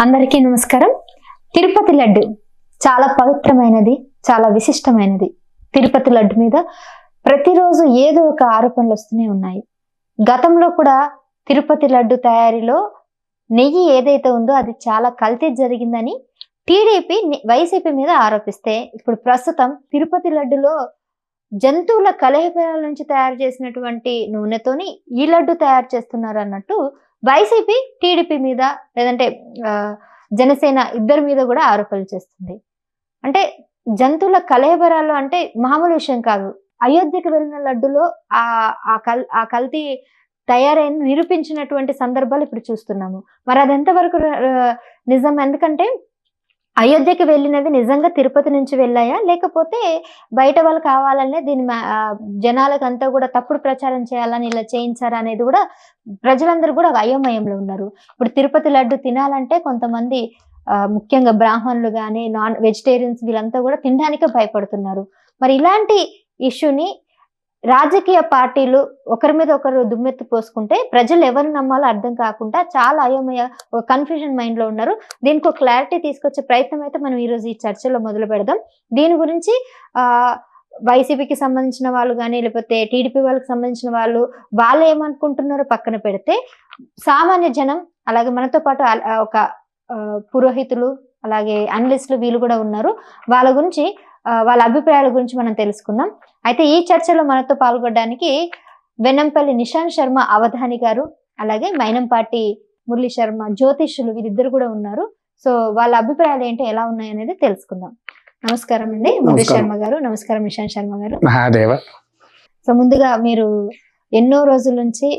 అందరికీ నమస్కారం. తిరుపతి లడ్డు చాలా పవిత్రమైనది, చాలా విశిష్టమైనది. తిరుపతి లడ్డు మీద ప్రతిరోజు ఏదో ఒక ఆరోపణలు వస్తూనే ఉన్నాయి. గతంలో కూడా తిరుపతి లడ్డు తయారీలో నెయ్యి ఏదైతే ఉందో అది చాలా కల్తీ జరిగిందని టీడీపీ వైసీపీ మీద ఆరోపిస్తే, ఇప్పుడు ప్రస్తుతం తిరుపతి లడ్డులో జంతువుల కళేబరాల నుంచి తయారు చేసినటువంటి నూనెతోని ఈ లడ్డు తయారు చేస్తున్నారు అన్నట్టు వైసీపీ టీడీపీ మీద లేదంటే జనసేన ఇద్దరి మీద కూడా ఆరోపణలు చేస్తుంది. అంటే జంతువుల కళేబరాలు అంటే మామూలు విషయం కాదు. అయోధ్యకు వెళ్ళిన లడ్డులో ఆ కల్తీ తయారైన నిరూపించినటువంటి సందర్భాలు ఇప్పుడు చూస్తున్నాము. మరి అది ఎంతవరకు నిజం? ఎందుకంటే అయోధ్యకి వెళ్ళినవి నిజంగా తిరుపతి నుంచి వెళ్ళాయా, లేకపోతే బయట వాళ్ళు కావాలనే దీన్ని జనాలకు అంతా కూడా తప్పుడు ప్రచారం చేయాలని ఇలా చేయించారా అనేది కూడా ప్రజలందరూ కూడా అయోమయంలో ఉన్నారు. ఇప్పుడు తిరుపతి లడ్డు తినాలంటే కొంతమంది ముఖ్యంగా బ్రాహ్మణులు కానీ నాన్ వెజిటేరియన్స్ వీళ్ళంతా కూడా తినడానికే భయపడుతున్నారు. మరి ఇలాంటి ఇష్యూని రాజకీయ పార్టీలు ఒకరి మీద ఒకరు దుమ్మెత్తి పోసుకుంటే ప్రజలు ఎవరు నమ్మాలో అర్థం కాకుండా చాలా అయోమయ కన్ఫ్యూజన్ మైండ్ లో ఉన్నారు. దీనికి ఒక క్లారిటీ తీసుకొచ్చే ప్రయత్నం అయితే మనం ఈరోజు ఈ చర్చలో మొదలు పెడదాం. దీని గురించి వైసీపీకి సంబంధించిన వాళ్ళు కానీ లేకపోతే టీడీపీ వాళ్ళకి సంబంధించిన వాళ్ళు ఏమనుకుంటున్నారో పక్కన పెడితే, సామాన్య జనం అలాగే మనతో పాటు ఒక పురోహితులు అలాగే అనలిస్టులు వీళ్ళు కూడా ఉన్నారు. వాళ్ళ గురించి వాళ్ళ అభిప్రాయాల గురించి మనం తెలుసుకుందాం. అయితే ఈ చర్చలో మనతో పాల్గొనడానికి వెన్నంపల్లి నిశాంత్ శర్మ అవధాని గారు, అలాగే మైనంపాటి మురళీ శర్మ జ్యోతిష్యులు వీరిద్దరు కూడా ఉన్నారు. సో వాళ్ళ అభిప్రాయాలు ఏంటో ఎలా ఉన్నాయి అనేది తెలుసుకుందాం. నమస్కారం అండి మురళీ శర్మ గారు. నమస్కారం నిశాంత్ శర్మ గారు. సో ముందుగా మీరు ఎన్నో రోజుల నుంచి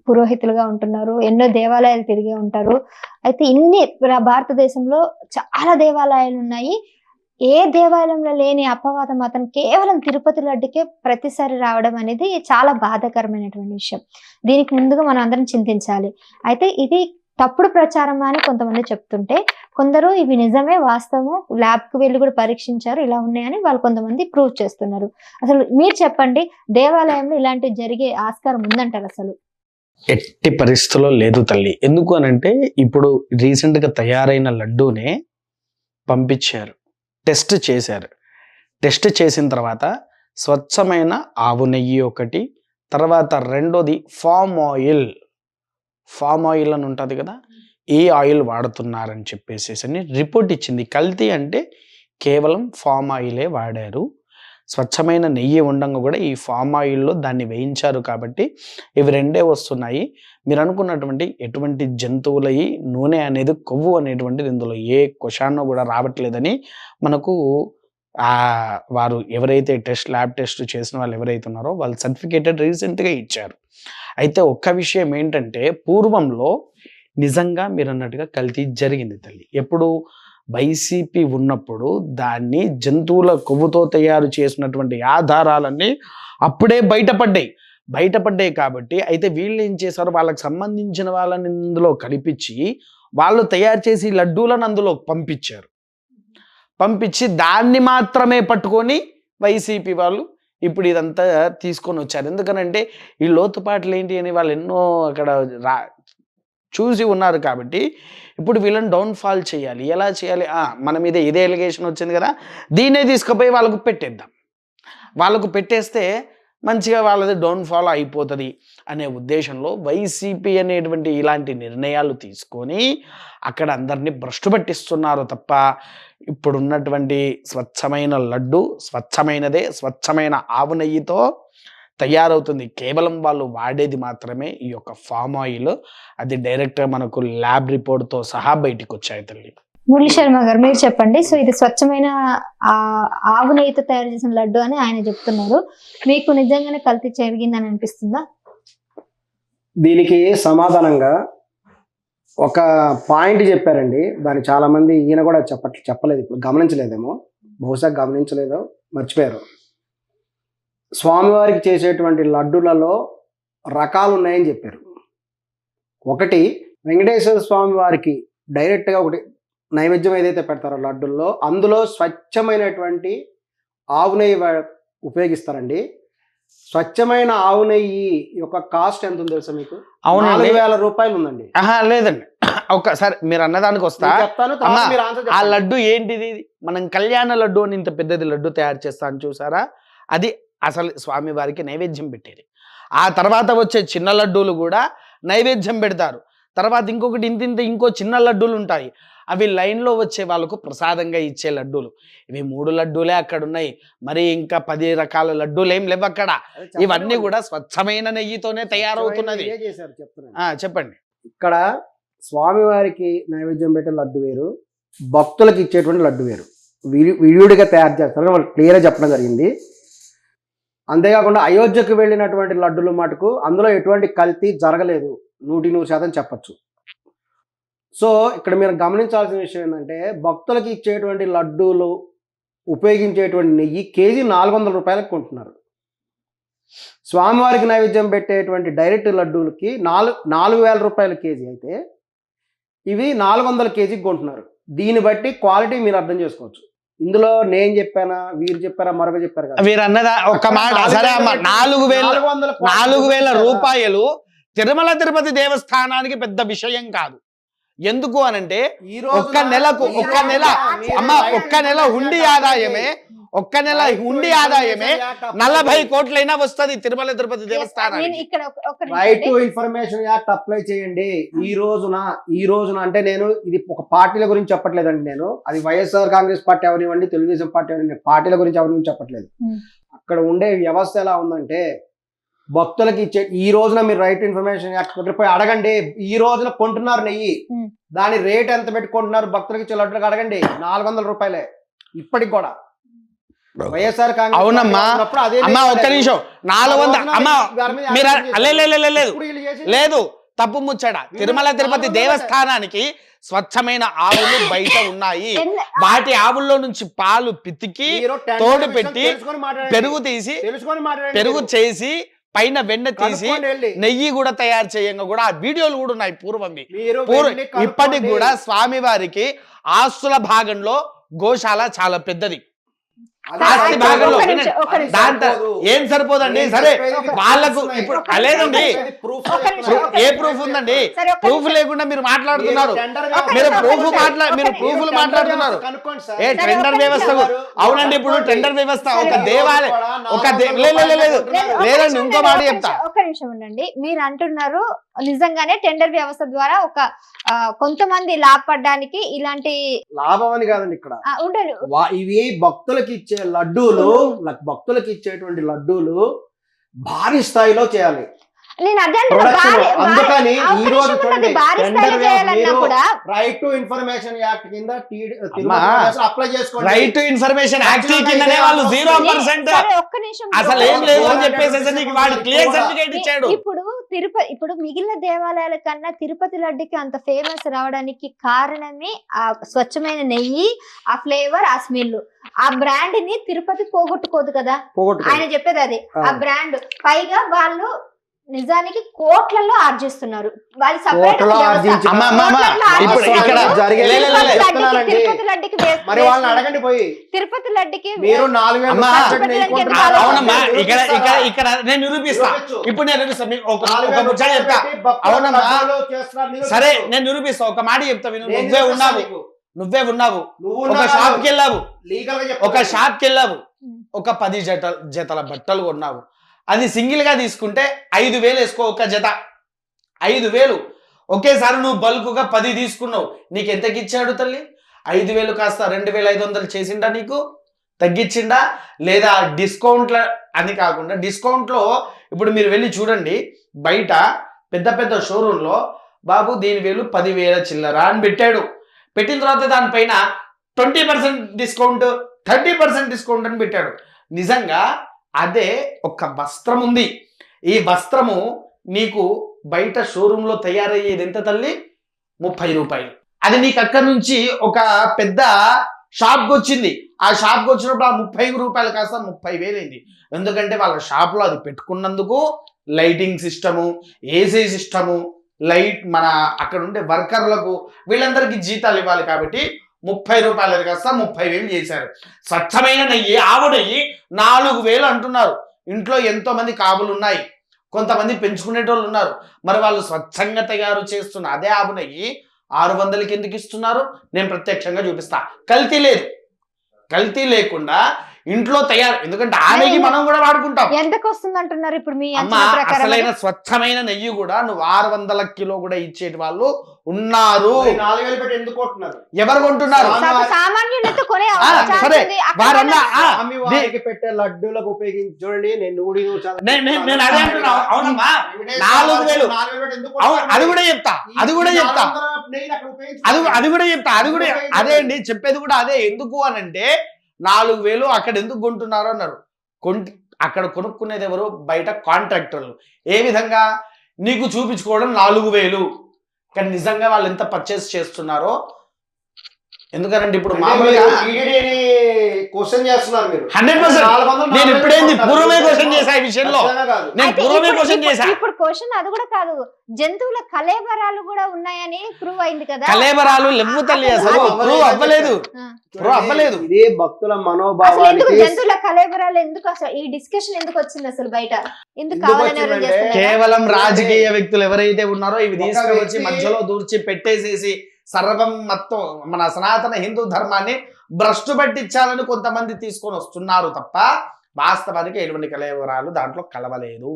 పురోహితులుగా ఉంటున్నారు, ఎన్నో దేవాలయాలు తిరిగి ఉంటారు. అయితే ఇన్ని భారతదేశంలో చాలా దేవాలయాలు ఉన్నాయి. ఏ దేవాలయంలో లేని అపవాదం మాత్రం కేవలం తిరుపతి లడ్డుకే ప్రతిసారి రావడం అనేది చాలా బాధాకరమైనటువంటి విషయం. దీనికి ముందుగా మనం అందరం చింతించాలి. అయితే ఇది తప్పుడు ప్రచారం అని కొంతమంది చెప్తుంటే, కొందరు ఇవి నిజమే వాస్తవము ల్యాబ్కి వెళ్ళి కూడా పరీక్షించారు ఇలా ఉన్నాయని వాళ్ళు కొంతమంది ప్రూవ్ చేస్తున్నారు. అసలు మీరు చెప్పండి, దేవాలయంలో ఇలాంటివి జరిగే ఆస్కారం ఉందంటారు? అసలు ఎట్టి పరిస్థితుల్లో లేదు తల్లి. ఎందుకు అనంటే ఇప్పుడు రీసెంట్గా తయారైన లడ్డూనే పంపించారు, టెస్ట్ చేశారు. టెస్ట్ చేసిన తర్వాత స్వచ్ఛమైన ఆవు నెయ్యి ఒకటి, తర్వాత రెండోది ఫామ్ ఆయిల్ అని ఉంటుంది కదా, ఈ ఆయిల్ వాడుతున్నారని చెప్పేసి రిపోర్ట్ ఇచ్చింది. కల్తీ అంటే కేవలం ఫామ్ ఆయిలే వాడారు. స్వచ్ఛమైన నెయ్యి ఉండంగా కూడా ఈ ఫామ్ ఆయిల్లో దాన్ని వేయించారు కాబట్టి ఇవి రెండే వస్తున్నాయి. మీరు అనుకున్నటువంటి ఎటువంటి జంతువులయి నూనె అనేది కొవ్వు అనేటువంటిది ఇందులో ఏ క్వశ్చన్ కూడా రావట్లేదని మనకు వారు ఎవరైతే ల్యాబ్ టెస్ట్ చేసిన వాళ్ళు ఎవరైతే ఉన్నారో వాళ్ళు సర్టిఫికేటెడ్ రీసెంట్గా ఇచ్చారు. అయితే ఒక్క విషయం ఏంటంటే, పూర్వంలో నిజంగా మీరు అన్నట్టుగా కల్తీ జరిగింది తల్లి. ఎప్పుడు వైసీపీ ఉన్నప్పుడు దాన్ని జంతువుల కొవ్వుతో తయారు చేసినటువంటి ఆధారాలన్నీ అప్పుడే బయటపడ్డాయి కాబట్టి, అయితే వీళ్ళు ఏం చేశారు, వాళ్ళకి సంబంధించిన వాళ్ళని ఇందులో కలిపించి వాళ్ళు తయారు చేసి లడ్డూలను అందులో పంపించి దాన్ని మాత్రమే పట్టుకొని వైసీపీ వాళ్ళు ఇప్పుడు ఇదంతా తీసుకొని వచ్చారు. ఎందుకనంటే ఈ లోతుపాట్లు ఏంటి అని వాళ్ళు ఎన్నో అక్కడ చూసి ఉన్నారు కాబట్టి ఇప్పుడు వీళ్ళని డౌన్ఫాల్ చేయాలి. ఎలా చేయాలి? మన మీద ఇదే ఎలిగేషన్ వచ్చింది కదా, దీన్నే తీసుకుపోయి వాళ్ళకు పెట్టేస్తే మంచిగా వాళ్ళది డౌన్ఫాల్ అయిపోతుంది అనే ఉద్దేశంలో వైసీపీ అనేటువంటి ఇలాంటి నిర్ణయాలు తీసుకొని అక్కడ అందరినీ భ్రష్టు పట్టిస్తున్నారు తప్ప, ఇప్పుడున్నటువంటి స్వచ్ఛమైన లడ్డు స్వచ్ఛమైనదే, స్వచ్ఛమైన ఆవు నెయ్యితో తయారవుతుంది. కేవలం వాళ్ళు వాడేది మాత్రమే ఈ యొక్క ఫామ్ ఆయిల్. అది డైరెక్ట్గా మనకు ల్యాబ్ రిపోర్ట్తో సహా బయటికి వచ్చాయి తల్లి. మురళీ శర్మ గారు మీరు చెప్పండి. సో ఇది స్వచ్ఛమైన ఆవు నెయ్యితో తయారు చేసిన లడ్డు అని ఆయన చెప్తున్నారు. మీకు నిజంగానే కల్తీ జరిగిందని అనిపిస్తుందా? దీనికి సమాధానంగా ఒక పాయింట్ చెప్పారండి. దాన్ని చాలా మంది ఈయన కూడా చెప్పలేదు, ఇప్పుడు గమనించలేదేమో, బహుశా గమనించలేదో మర్చిపోయారు. స్వామివారికి చేసేటువంటి లడ్డులలో రకాలు ఉన్నాయని చెప్పారు. ఒకటి, వెంకటేశ్వర స్వామి వారికి డైరెక్ట్గా ఒకటి నైవేద్యం ఏదైతే పెడతారో లడ్డుల్లో, అందులో స్వచ్ఛమైనటువంటి ఆవు నెయ్యి ఉపయోగిస్తారండి. స్వచ్ఛమైన ఆవు నెయ్యి యొక్క కాస్ట్ ఎంత ఉందో తెలుసా మీకు? 4,000 రూపాయలు ఉందండి. లేదండి, ఒకసారి మీరు అన్నదానికి వస్తా. నేను చెప్తాను, తర్వాత అమ్మా, మీరు ఆన్సర్ ఆ చెప్పండి. లడ్డు ఏంటిది? మనం కళ్యాణ లడ్డు అని ఇంత పెద్దది లడ్డు తయారు చేస్తాను చూసారా, అది అసలు స్వామి వారికి నైవేద్యం పెట్టేది. ఆ తర్వాత వచ్చే చిన్న లడ్డూలు కూడా నైవేద్యం పెడతారు. తర్వాత ఇంకొకటి ఇంకో చిన్న లడ్డూలు ఉంటాయి, అవి లైన్లో వచ్చే వాళ్ళకు ప్రసాదంగా ఇచ్చే లడ్డూలు. ఇవి 3 లడ్డూలే అక్కడ ఉన్నాయి, మరి ఇంకా 10 రకాల లడ్డూలు ఏం లేవు అక్కడ. అదే చెప్పండి ఇవన్నీ మరి. కూడా స్వచ్ఛమైన నెయ్యితోనే తయారవుతున్నది. ఇదే చేశారు చెప్తున్నాను. చెప్పండి. ఇక్కడ స్వామివారికి నైవేద్యం పెట్టే లడ్డు వేరు, భక్తులకు ఇచ్చేటువంటి లడ్డు వేరు. విడివిడిగా తయారు చేస్తారని వాళ్ళు క్లియర్గా చెప్పడం జరిగింది. అంతేకాకుండా అయోధ్యకు వెళ్ళినటువంటి లడ్డులు మటుకు అందులో ఎటువంటి కల్తీ జరగలేదు, 100% చెప్పచ్చు. సో ఇక్కడ మీరు గమనించాల్సిన విషయం ఏంటంటే, భక్తులకి ఇచ్చేటువంటి లడ్డూలు ఉపయోగించేటువంటి నెయ్యి కేజీ 400 రూపాయలకు కొంటున్నారు. స్వామివారికి నైవేద్యం పెట్టేటువంటి డైరెక్ట్ లడ్డూలకి 4,000 రూపాయల కేజీ అయితే ఇవి 400 కేజీకి కొంటున్నారు. దీన్ని బట్టి క్వాలిటీ మీరు అర్థం చేసుకోవచ్చు. ఇందులో నేను చెప్పానా, వీరు చెప్పారా, మరొక చెప్పారు కదా, వీరు అన్నదా ఒక మాట. సరే అమ్మ, 4,000 రూపాయలు తిరుమల తిరుపతి దేవస్థానానికి పెద్ద విషయం కాదు. ఎందుకు అనంటే ఒక్క నెల అమ్మ, ఒక్క నెల హుండీ ఆదాయమే 40 కోట్లైనా వస్తుంది తిరుమల తిరుపతి దేవస్థానానికి. Right to information act apply చేయండి. ఈ రోజున అంటే నేను ఇది ఒక పార్టీల గురించి చెప్పట్లేదండి, నేను అది వైఎస్ఆర్ కాంగ్రెస్ పార్టీ ఎవరివ్వండి, తెలుగుదేశం పార్టీ ఎవరివ్వండి, పార్టీల గురించి ఎవరి గురించి చెప్పట్లేదు. అక్కడ ఉండే వ్యవస్థ ఎలా ఉందంటే, భక్తులకి ఇచ్చే ఈ రోజున మీరు రైట్ ఇన్ఫర్మేషన్ యాక్ట్ పోయి అడగండి. ఈ రోజున కొంటున్నారు నెయ్యి, దాని రేట్ ఎంత పెట్టుకుంటున్నారు భక్తులకి ఇచ్చే లడ్డులకు అడగండి, 400 రూపాయలే ఇప్పటికి కూడా. వైఎస్ఆర్ కాంగ్రెస్ అవునమ్మా. అమ్మా ఒక్క నిమిషం, 400 అమ్మా మీరు లేదు, తప్పు ముచ్చట. తిరుమల తిరుపతి దేవస్థానానికి స్వచ్ఛమైన ఆవులు బయట ఉన్నాయి. వాటి ఆవుల్లో నుంచి పాలు పితికి తోడు పెట్టి పెరుగు చేసి పైన వెన్న తీసి నెయ్యి కూడా తయారు చేయంగా కూడా ఆ వీడియోలు కూడా ఉన్నాయి పూర్వంవి. ఇప్పటికి కూడా స్వామి వారికి ఆస్తుల భాగంలో గోశాల చాలా పెద్దది. ఆస్తి భాగంలో దాంతో ఏం సరిపోదండి. సరే వాళ్ళకు ఇప్పుడు లేదండి, ఏ ప్రూఫ్ ఉందండి? ప్రూఫ్ లేకుండా మీరు మాట్లాడుతున్నారు. మీరు ప్రూఫ్లు మాట్లాడుతున్నారు. ఏ టెండర్ వ్యవస్థ? అవునండి, ఇప్పుడు టెండర్ వ్యవస్థ ఒక దేవాలయం లేదండి. ఇంకో మాట చెప్తా, ఒక్క నిమిషం ఉండండి. మీరు అంటున్నారు నిజంగానే టెండర్ వ్యవస్థ ద్వారా ఒక కొంతమంది లాభపడడానికి ఇలాంటి లాభం అని కాదండి ఇక్కడ ఉంటారు. ఇవి భక్తులకి ఇచ్చే లడ్డూలు, భక్తులకి ఇచ్చేటువంటి లడ్డూలు భారీ స్థాయిలో చేయాలి. నేను అదే అందుకని ఈ రోజు రైట్ టు ఇన్ఫర్మేషన్ యాక్ట్ కింద అప్లై చేసుకోండి. రైట్ టు ఇన్ఫర్మేషన్ యాక్ట్ కిందనే వాళ్ళు 0% అసలు ఏం లేదు అని చెప్పేసి వాడు క్లియర్ సర్టిఫికేట్ ఇచ్చాడు. ఇప్పుడు మిగిలిన దేవాలయాల కన్నా తిరుపతి లడ్డుకి అంత ఫేమస్ రావడానికి కారణమే ఆ స్వచ్ఛమైన నెయ్యి, ఆ ఫ్లేవర్, ఆ స్మెల్. ఆ బ్రాండ్ ని తిరుపతి పోగొట్టుకోదు కదా, ఆయన చెప్పేది అది. ఆ బ్రాండ్ పైగా వాళ్ళు నిజానికి కోట్లలో ఆర్జిస్తున్నారు. వాళ్ళు తిరుపతి లడ్డుకి తిరుపతి లడ్డుకి ఇక్కడ నేను నిరూపిస్తా. ఇప్పుడు నేను చెప్తా. అవునమ్మా, సరే నేను నిరూపిస్తా. ఒక మాట చెప్తా విను. నువ్వే ఉన్నావు ఒక షాప్కి వెళ్ళావు, ఒక 10 జతల బట్టలు కొన్నావు. అది సింగిల్ గా తీసుకుంటే 5,000 వేసుకో, ఒక జత 5,000. ఒకేసారి నువ్వు బల్క్గా 10 తీసుకున్నావు, నీకు ఎంతకి ఇచ్చాడు తల్లి? 5,000 కాస్త 2,500 చేసిండా? నీకు తగ్గించిండా? లేదా డిస్కౌంట్ల అని కాకుండా డిస్కౌంట్లో ఇప్పుడు మీరు వెళ్ళి చూడండి, బయట పెద్ద పెద్ద షోరూంలో బాబు దీని వేలు 10,000 చిల్లర అని పెట్టాడు. పెట్టిన తర్వాత దానిపైన 20% డిస్కౌంట్, 30% డిస్కౌంట్ అని పెట్టాడు. నిజంగా అదే ఒక వస్త్రం ఉంది. ఈ వస్త్రము నీకు బయట షోరూంలో తయారయ్యేది ఎంత తల్లి? 30 రూపాయలు. అది నీకు అక్కడి నుంచి ఒక పెద్ద షాప్కి వచ్చింది. ఆ షాప్కి వచ్చినప్పుడు ఆ 30 రూపాయలు కాస్త 30,000 అయింది. ఎందుకంటే వాళ్ళ షాప్లో అది పెట్టుకున్నందుకు lighting system, AC system, light మన అక్కడ ఉండే వర్కర్లకు వీళ్ళందరికీ జీతాలు ఇవ్వాలి కాబట్టి 30 రూపాయలు కాస్త 30,000 చేశారు. స్వచ్ఛమైన నెయ్యి, ఆవు నెయ్యి 4,000 అంటున్నారు. ఇంట్లో ఎంతో మంది కాపులు ఉన్నాయి, కొంతమంది పెంచుకునేటోళ్ళు ఉన్నారు. మరి వాళ్ళు స్వచ్ఛంగా తయారు చేస్తున్న అదే ఆవు నెయ్యి 600కి ఎందుకు ఇస్తున్నారు? నేను ప్రత్యక్షంగా చూపిస్తా. కల్తీ లేదు, కల్తీ లేకుండా ఇంట్లో తయారు, ఎందుకంటే ఆ నెయ్యి మనం కూడా వాడుకుంటాం. ఎంతకు వస్తుంది అంటున్నారు ఇప్పుడు మీ అమ్మా? అంచనా ప్రకారం? అసలైన స్వచ్ఛమైన నెయ్యి కూడా నువ్వు 600 కిలో కూడా ఇచ్చేటి వాళ్ళు ఉన్నారు. 4,000 పెట్టి ఎందుకు కొంటున్నారు? ఎవరు కొంటున్నారు? సామాన్యులతో కొనే ఆ, అవకాశం సరే ఉంది. అక్కడ వారన్నా స్వామి వారికి పెట్టే లడ్డూలకు ఉపయోగించి చూడండి. నేను నేను అదే అంటున్నా. అవునమ్మా, 4,000. అవును, అది కూడా చెప్తా, అది కూడా చెప్తా, అది కూడా చెప్తా, అది కూడా అదే అండి చెప్పేది కూడా అదే. ఎందుకు అనంటే 4,000 అక్కడ ఎందుకు కొంటున్నారు అన్నారు. అక్కడ కొనుక్కునేది ఎవరు? బయట కాంట్రాక్టర్లు. ఏ విధంగా? నీకు చూపించుకోవడం 4,000, కానీ నిజంగా వాళ్ళు ఎంత పర్చేస్ చేస్తున్నారో. ఎందుకంటే ఇప్పుడు మామూలుగా క్వశ్చన్ చేస్తున్నారు మీరు. 100% నేను ఇప్పుడేంది పూర్వమే క్వశ్చన్ చేశా ఈ విషయంలో. నేను అయితే పూర్వమే క్వశ్చన్ చేశా. ఇప్పుడు క్వశ్చన్ అది కూడా కాదు, జంతువుల కలేబరాలు కూడా ఉన్నాయని ప్రూవ్ అయింది కదా. కలేబరాలు లెవ్వు తల్లి, అసలు ప్రూవ్ అవ్వలేదు, ప్రూవ్ అవ్వలేదు. ఇది భక్తుల అసలు ఎందుకు మనోభావానికి జంతువుల కలేబరాలు ఎందుకు, అసలు ఈ డిస్కషన్ ఎందుకు వచ్చింది అసలు బయట? ఎందుకు కావాలని ఎవరైనా చేస్తున్నారా? కేవలం రాజకీయ వ్యక్తులు ఎవరైతే ఉన్నారో ఇవి ఒక తీసుకొచ్చి వ్యక్తి- మధ్యలో దూర్చి పెట్టేసేసి సర్వం మొత్తం మన సనాతన హిందూ ధర్మాన్ని భ్రష్టు పట్టించాలని కొంతమంది తీసుకొని వస్తున్నారు తప్ప వాస్తవానికి ఎటువంటి కలవరాలు దాంట్లో కలవలేదు.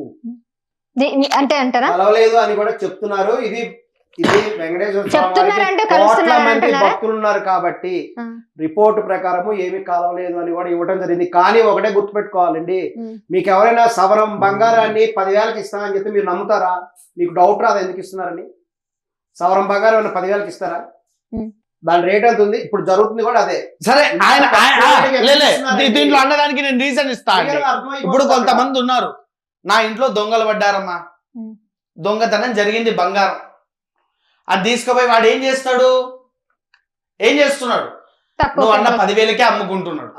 అంటే అంటారా? కలవలేదు అని కూడా చెప్తున్నారు. ఇది వెంకటేశ్వర స్వామి చెప్తున్నారంటే వారికి కలుస్తున్నారు కోట్ల మంది అంటున్నారా? భక్తులు ఉన్నారు కాబట్టి ఆ. రిపోర్ట్ ప్రకారము ఏమి కలవలేదు అని కూడా ఇవ్వడం జరిగింది. కానీ ఒకటే గుర్తుపెట్టుకోవాలండి, మీకు ఎవరైనా సవరం బంగారాన్ని 10,000కి ఇస్తామని చెప్పి మీరు నమ్ముతారా? మీకు డౌట్ రాదా ఎందుకు ఇస్తున్నారని? సవరం బంగారం ఏమైనా 10,000కి ఇస్తారా? దాని రేట్ ఎంత ఉంది? ఇప్పుడు జరుగుతుంది కూడా అదే. సరే దీంట్లో అన్నదానికి నేను రీజన్ ఇస్తా అండి. ఇప్పుడు కొంతమంది ఉన్నారు, నా ఇంట్లో దొంగలు పడ్డారమ్మా, దొంగతనం జరిగింది, బంగారం అది తీసుకుపోయి వాడు ఏం చేస్తాడు? ఏం చేస్తున్నాడు? నువ్వు అన్న 10,000కే అమ్ముకుంటున్నాడు.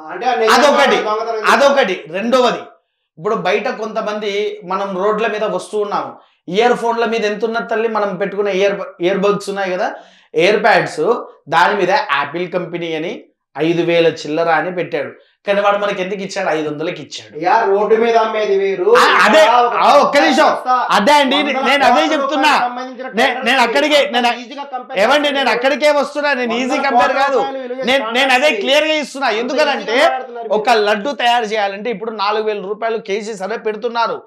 అదొకటి. రెండవది, ఇప్పుడు బయట కొంతమంది మనం రోడ్ల మీద వస్తూ ఉన్నాము, ఇయర్ ఫోన్ల మీద ఎంత ఉన్నది తల్లి? మనం పెట్టుకునే ఇయర్ బడ్స్ ఉన్నాయి కదా, ఎయిర్ ప్యాడ్స్, దాని మీద యాపిల్ కంపెనీ అని 5,000 చిల్లర అని పెట్టాడు. కానీ వాడు మనకి ఎందుకు ఇచ్చాడు? 500కి ఇచ్చాడు. రోడ్డు మీద అమ్మేది వేరు. అదే ఒక్క నిమిషం, అదే అండి నేను అదే చెప్తున్నా. నేను అక్కడికే ఏమండి నేను అక్కడికే వస్తున్నా. నేను ఈజీ కంపేర్ కాదు, నేను అదే క్లియర్ గా ఇస్తున్నా. ఎందుకనంటే ఒక లడ్డు తయారు చేయాలంటే ఇప్పుడు 4,000 రూపాయలు కేజీ సరే పెడుతున్నారు.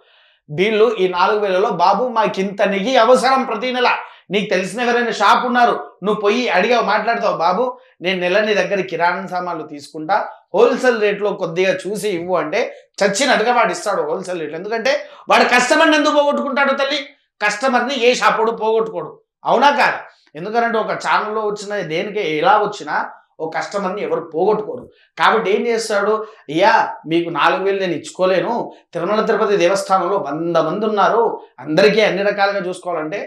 వీళ్ళు ఈ 4,000లో బాబు మాకు ఇంత నెయ్యి అవసరం ప్రతి నెల, నీకు తెలిసిన ఎవరైనా షాప్ ఉన్నారు, నువ్వు పోయి అడిగావు, మాట్లాడతావు, బాబు నేను నెల నీ దగ్గర కిరాణా సామాన్లు తీసుకుంటా, హోల్సేల్ రేట్లో కొద్దిగా చూసి ఇవ్వు అంటే చచ్చినట్టుగా వాడు ఇస్తాడు హోల్సేల్ రేట్లు. ఎందుకంటే వాడు కస్టమర్ని ఎందుకు పోగొట్టుకుంటాడు తల్లి? కస్టమర్ని ఏ షాపుడు పోగొట్టుకోడు, అవునా కాదా? ఎందుకంటే ఒక ఛానల్లో వచ్చిన దేనికి ఎలా వచ్చినా ఓ కస్టమర్ని ఎవరు పోగొట్టుకోరు. కాబట్టి ఏం చేస్తాడు? అయ్యా మీకు 4,000 నేను ఇచ్చుకోలేను, తిరుమల తిరుపతి దేవస్థానంలో 100 మంది ఉన్నారు, అందరికీ అన్ని రకాలుగా చూసుకోవాలంటే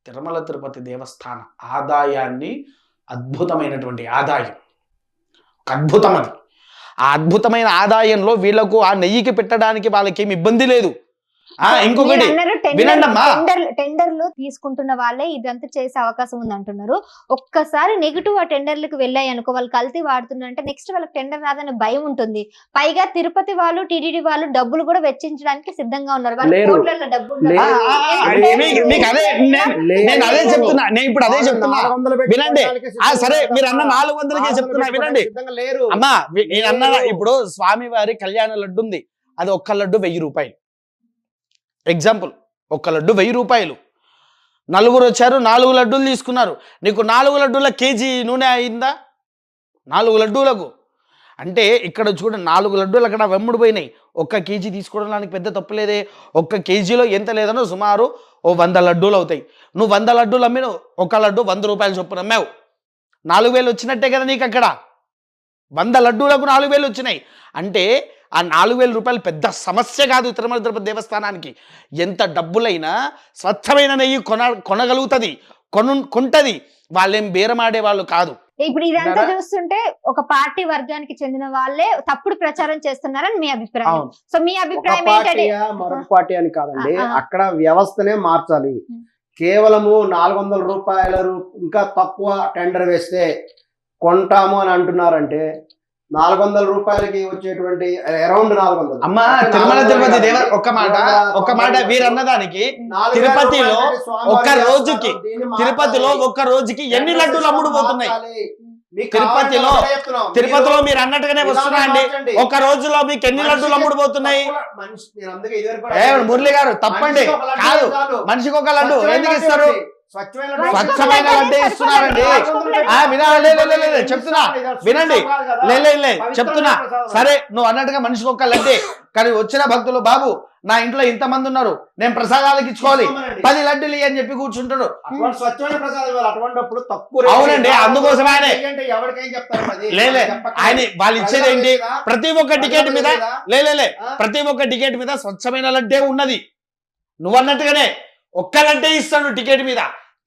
తిరుమల తిరుపతి దేవస్థాన ఆదాయాన్ని, అద్భుతమైనటువంటి ఆదాయం, ఒక అద్భుతం అది. ఆ అద్భుతమైన ఆదాయంలో వీళ్ళకు ఆ నెయ్యికి పెట్టడానికి వాళ్ళకి ఏమి ఇబ్బంది లేదు. ఇంకొకటి వినండమ్మా, టెండర్లు తీసుకుంటున్న వాళ్ళే ఇదంతా చేసే అవకాశం ఉంది అంటున్నారు. ఒక్కసారి నెగిటివ్ ఆ టెండర్లకు వెళ్ళాయి అనుకో, వాళ్ళు కల్తీ వాడుతున్నారంటే నెక్స్ట్ వాళ్ళకి టెండర్ రాదనే భయం ఉంటుంది. పైగా తిరుపతి వాళ్ళు, టీటీడీ వాళ్ళు డబ్బులు కూడా వెచ్చించడానికి సిద్ధంగా ఉన్నారు. వాళ్ళ కోట్ల డబ్బు నేను అదే చెప్తున్నా, నేను ఇప్పుడు అదే చెప్తున్నా. వినండి, సరే మీరు అన్న 400కే చెప్తున్నా, వినండి అమ్మా. నేను అన్న ఇప్పుడు స్వామివారి కళ్యాణ లడ్డు ఉంది, అది ఒక్క లడ్డు 1,000 రూపాయలు. ఎగ్జాంపుల్, ఒక్క లడ్డు 1,000 రూపాయలు. నలుగురు వచ్చారు, 4 లడ్డూలు తీసుకున్నారు. నీకు 4 లడ్డూల కేజీ నూనె అయిందా? 4 లడ్డూలకు అంటే ఇక్కడ చూడండి, 4 లడ్డూలు అక్కడ వెమ్ముడు పోయినాయి. 1 కేజీ తీసుకోవడానికి పెద్ద తప్పులేదే. 1 కేజీలో ఎంత లేదనో సుమారు 100 లడ్డూలు అవుతాయి. నువ్వు 100 లడ్డూలు అమ్మి ఒక లడ్డు 100 రూపాయలు చొప్పున అమ్మావు, 4,000 వచ్చినట్టే కదా నీకు. అక్కడ 100 లడ్డూలకు 4,000 వచ్చినాయి అంటే ఆ 4,000 రూపాయలు పెద్ద సమస్య కాదు తిరుమల తిరుపతి దేవస్థానానికి. ఎంత డబ్బులైనా స్వచ్ఛమైన నెయ్యి కొనగలుగుతుంది, కొంటది. వాళ్ళేం బేరమాడే వాళ్ళు కాదు. ఇప్పుడు ఇదంతా చూస్తుంటే ఒక పార్టీ వర్గానికి చెందిన వాళ్ళే తప్పుడు ప్రచారం చేస్తున్నారని మీ అభిప్రాయం. సో మీ అభిప్రాయం ఏంటంటే మరొక పార్టీ అని కాదండి, అక్కడ వ్యవస్థనే మార్చాలి. కేవలము 400 రూపాయలు ఇంకా తక్కువ టెండర్ వేస్తే కొంటాము అని అంటున్నారంటే 400 రూపాయలకి వచ్చేటువంటి అరౌండ్ 400. అమ్మ తిరుమల తిరుపతి దేవ ఒక్క మాట వీరన్నదానికి తిరుపతిలో ఒక్క రోజుకి తిరుపతిలో ఒక్క రోజుకి ఎన్ని లడ్డూలు అమ్ముడుపోతున్నాయి? తిరుపతిలో మీరు అన్నట్టుగానే వస్తున్నా అండి, ఒక రోజులో మీకు ఎన్ని లడ్డూలు అమ్ముడుపోతున్నాయి? మురళి గారు తప్పండి, కాదు మనిషికి ఒక లడ్డు ఎందుకు ఇస్తారు? స్వచ్ఛమైన లడ్డే ఇస్తున్నారండి. చెప్తున్నా వినండి, లే చెప్తున్నా. సరే నువ్వు అన్నట్టుగా మనిషికి ఒక్క లడ్డే, కానీ వచ్చిన భక్తులు బాబు నా ఇంట్లో ఇంత మంది ఉన్నారు, నేను ప్రసాదాలకు ఇచ్చుకోవాలి, 10 లడ్డూలు అని చెప్పి కూర్చుంటాడు. స్వచ్ఛమైన ప్రసాదం అటువంటిప్పుడు తక్కువ. అవునండి, అందుకోసమే లేలే ఆయన వాళ్ళు ఇచ్చేది ఏంటి? ప్రతి ఒక్క టికెట్ మీద లేలే ప్రతి ఒక్క టికెట్ మీద స్వచ్ఛమైన లడ్డే ఉన్నది. నువ్వు అన్నట్టుగానే ఒక్క లడ్డే ఇస్తాడు టికెట్ మీద.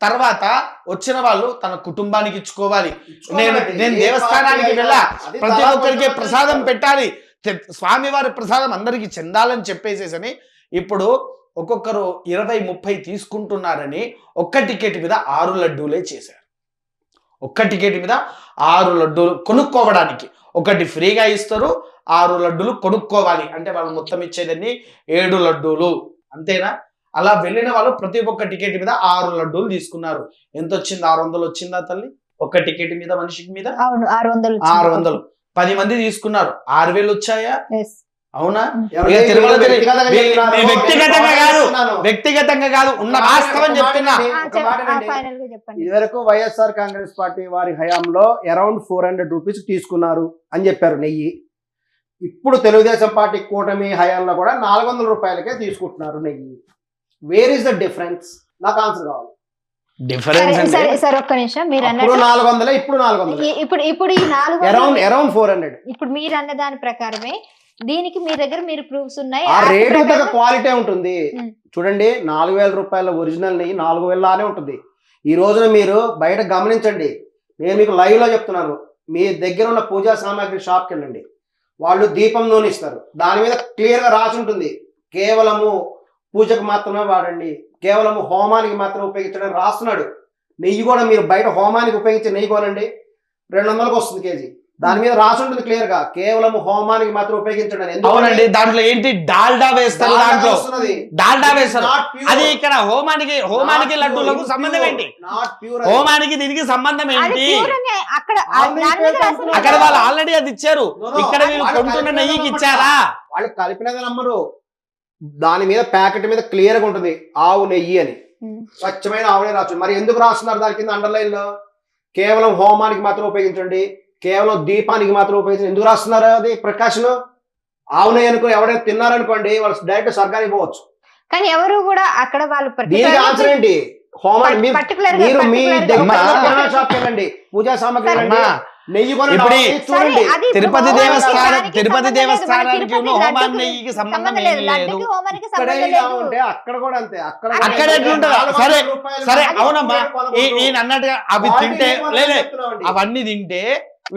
తర్వాత వచ్చిన వాళ్ళు తన కుటుంబానికి ఇచ్చుకోవాలి. నేను దేవస్థానానికి వెళ్ళా, ప్రతి ఒక్కరికి ప్రసాదం పెట్టాలి, స్వామివారి ప్రసాదం అందరికి చెందాలని చెప్పేసేసని ఇప్పుడు ఒక్కొక్కరు 20-30 తీసుకుంటున్నారని ఒక్క టికెట్ మీద 6 లడ్డూలే చేశారు. ఒక్క టికెట్ మీద 6 లడ్డూలు కొనుక్కోవడానికి, ఒకటి ఫ్రీగా ఇస్తారు, 6 లడ్డూలు కొనుక్కోవాలి. అంటే వాళ్ళు మొత్తం ఇచ్చేదాన్ని 7 లడ్డూలు, అంతేనా? అలా వెళ్ళిన వాళ్ళు ప్రతి ఒక్క టికెట్ మీద 6 లడ్డూలు తీసుకున్నారు. ఎంత వచ్చింది? 600 వచ్చిందా తల్లి? ఒక్క టికెట్ మీద మనిషికి మీద 600. 10 మంది తీసుకున్నారు, 6000 వచ్చాయా? అవునా? వ్యక్తిగతంగా కాదు, ఉన్న వాస్తవం చెప్తున్నా. ఇదివరకు వైఎస్ఆర్ కాంగ్రెస్ పార్టీ వారి హయాంలో అరౌండ్ 400 రూపీస్ తీసుకున్నారు అని చెప్పారు నెయ్యి. ఇప్పుడు తెలుగుదేశం పార్టీ కూటమి హయాంలో కూడా 400 రూపాయలకే తీసుకుంటున్నారు నెయ్యి. Wear is the difference? నాకు ఆన్సర్ కావాలి. సార్ ఒక్క నిమిషం, మీరు అన్నట్టు 400, ఇప్పుడు 400, ఇప్పుడు ఈ 400 అరౌండ్ 400. ఇప్పుడు మీరు అన్న దాని ప్రకారమే దీనికి మీ దగ్గర మీరు ప్రూఫ్స్ ఉన్నాయి, ఆ రేట్ క్వాలిటీ ఉంటుంది. చూడండి, 4000 రూపాయల ఒరిజినల్ నెయ్యి 4000 లానే ఉంటుంది. ఈ రోజున మీరు బయట గమనించండి, నేను మీకు లైవ్ లో చెప్తున్నాను. మీ దగ్గర ఉన్న పూజా సామాగ్రి షాప్కి వెళ్ళండి, వాళ్ళు దీపం నూనె ఇస్తారు, దాని మీద క్లియర్ గా రాసి ఉంటుంది కేవలము పూజకు మాత్రమే వాడండి, కేవలము హోమానికి మాత్రమే ఉపయోగించడానికి రాస్తున్నాడు. నెయ్యి కూడా మీరు బయట హోమానికి ఉపయోగించే నెయ్యి కొనండి, 200కి వస్తుంది కేజీ. దాని మీద రాసి ఉంటుంది క్లియర్ గా కేవలం హోమానికి మాత్రం ఉపయోగించండి. అవునండి, దాంట్లో ఏంటి డాల్డా వేస్తారు, దాంట్లో డాల్డా వేస్తారు. అది ఇక్కడ హోమానికి లడ్డూలకు సంబంధం ఏంటి? హోమానికి దీనికి సంబంధం ఏంటి? అక్కడ వాళ్ళు ఆల్రెడీ అది ఇచ్చారు, ఇక్కడ వీళ్ళు కొంటున్న నెయ్యికి ఇచ్చారా? వాళ్ళు కలిపినది నమ్మరు. దాని మీద ప్యాకెట్ మీద క్లియర్ గా ఉంటుంది ఆవు నెయ్యి అని, స్వచ్ఛమైన ఆవు నెయ్యి రాసు. మరి ఎందుకు రాస్తున్నారు దాని కింద అండర్లైన్ లో? కేవలం హోమానికి మాత్రం ఉపయోగించండి, కేవలం దీపానికి మాత్రం ఉపయోగించండి. ఎందుకు రాస్తున్నారు అది ప్రికాషన్? ఆవు నెయ్యి అనుకో ఎవరైనా తిన్నారనుకోండి వాళ్ళు డైరెక్ట్ స్వర్గానికి పోవచ్చు. కానీ ఎవరు కూడా అక్కడ వాళ్ళు దీనికి ఆన్సర్ ఏంటి? హోమానికి మీరు మీ దగ్గర షాప్కి వెళ్ళండి, పూజా సామాగ్రి వెళ్ళండి, నెయ్యి చూడండి. తిరుపతి దేవస్థానానికి హోమాన్ నెయ్యికి సంబంధం ఏం లేదు. అక్కడ కూడా అంతే. అక్కడ ఎట్లుంటదా? సరే అవునమ్మా, ఈయన అన్నట్టుగా అవి తింటే లేలే అవన్నీ తింటే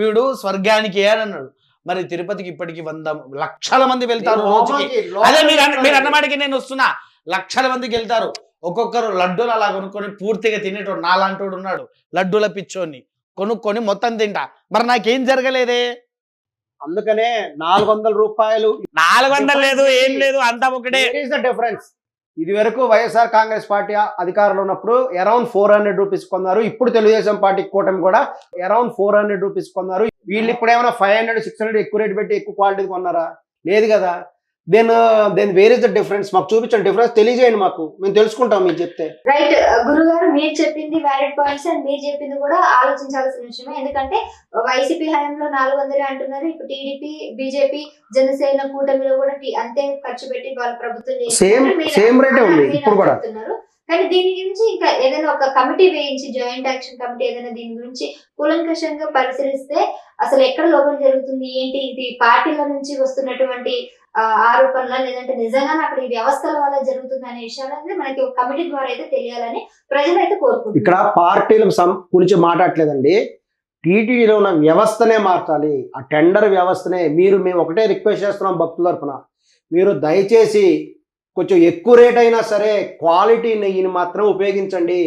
వీడు స్వర్గానికి అని అన్నాడు. మరి తిరుపతికి ఇప్పటికి 100 లక్షల మంది వెళ్తారు రోజుకి. అదే మీరు అన్నమాటకి నేను వస్తున్నా, లక్షల మందికి వెళ్తారు. ఒక్కొక్కరు లడ్డూలు అలా కొనుక్కొని పూర్తిగా తినేటోడు నాలాంటోడు ఉన్నాడు, లడ్డూల పిచ్చోని కొనుక్కొని మొత్తం తింటా. మరి నాకేం జరగలేదే? అందుకనే 400 రూపాయలు 400 లేదు, ఏం లేదు, అంతా ఒకటే. డిఫరెన్స్. ఇది వరకు వైఎస్ఆర్ కాంగ్రెస్ పార్టీ అధికారంలో ఉన్నప్పుడు అరౌండ్ 400 రూపీస్ కొన్నారు. ఇప్పుడు తెలుగుదేశం పార్టీ కూటమి కూడా అరౌండ్ 400 రూపీస్ కొన్నారు. వీళ్ళు ఇప్పుడు ఏమైనా 500, 600 ఎక్కువ రేట్ పెట్టి ఎక్కువ క్వాలిటీ కొన్నారా? లేదు కదా. Then where is the difference? మాకు చూపించండి, డిఫరెన్స్ తెలియజేయండి, మాకు మేము తెలుసుకుంటాం మీరు చెప్తే. రైట్ గురుగారు, మీరు చెప్పింది వ్యాలిడ్ పాయింట్స్ అండ్ మీరు చెప్పింది కూడా ఆలోచించాల్సిన విషయమే. ఎందుకంటే వైసీపీ హయాంలో 400 అంటున్నారు, ఇప్పుడు టీడీపీ, బీజేపీ, జనసేన కూటమిలో కూడా అంతే ఖర్చు పెట్టి వాళ్ళ ప్రభుత్వం సేమ్ రేటే ఉంది ఇప్పుడు కూడా. కానీ దీని గురించి ఇంకా ఏదైనా ఒక కమిటీ వేయించి, జాయింట్ యాక్షన్ కమిటీ ఏదైనా దీని గురించి కూలంకషంగా పరిశీలిస్తే అసలు ఎక్కడ లోపం జరుగుతుంది ఏంటి, ఇది పార్టీల నుంచి వస్తున్నటువంటి ఆరోపణల, లేదంటే నిజంగానే అక్కడ ఈ వ్యవస్థల వల్ల జరుగుతుంది అనే విషయాలు మనకి ఒక కమిటీ ద్వారా అయితే తెలియాలని ప్రజలైతే కోరుకుంటున్నారు. ఇక్కడ పార్టీల గురించి మాట్లాడలేదండి, టీటీడీలో ఉన్న వ్యవస్థనే మార్చాలి, ఆ టెండర్ వ్యవస్థనే. మేము ఒకటే రిక్వెస్ట్ చేస్తున్నాం భక్తుల తరఫున, మీరు దయచేసి కొంచెం ఎక్కువ రేట్ అయినా సరే క్వాలిటీ నెయ్యిని మాత్రం ఉపయోగించండి.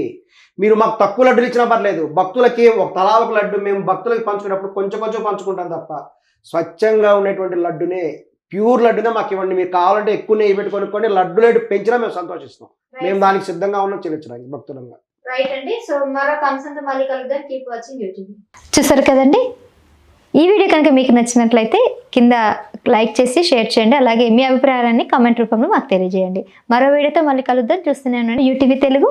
మీరు మాకు తక్కువ లడ్డులు ఇచ్చినా పర్లేదు, భక్తులకి ఒక తలా ఒక లడ్డు మేము భక్తులకి పంచుకున్నప్పుడు కొంచెం కొంచెం పంచుకుంటాం తప్ప స్వచ్ఛంగా ఉండేటువంటి లడ్డునే, ప్యూర్ లడ్డునే మాకు ఇవ్వండి. మీరు కావాలంటే ఎక్కువ నెయ్యి పెట్టి కొనుక్కోండి, లడ్డు రేటు పెంచినా మేము సంతోషిస్తాం. మేము దానికి సిద్ధంగా ఉన్నాం చెల్లించడానికి భక్తులంగా. రైట్ అండి. సో మరొక అంశంతో మళ్ళీ కలుద్దాం. Keep watching YouTube. చూసారు కదండి, ఈ వీడియో కనుక మీకు నచ్చినట్లయితే కింద లైక్ చేసి షేర్ చేయండి. అలాగే మీ అభిప్రాయాలన్నీ కామెంట్ రూపంలో మాకు తెలియజేయండి. మరో వీడియోతో మళ్ళీ కలుద్దాం. చూస్తూనే ఉండండి యూటీవీ తెలుగు.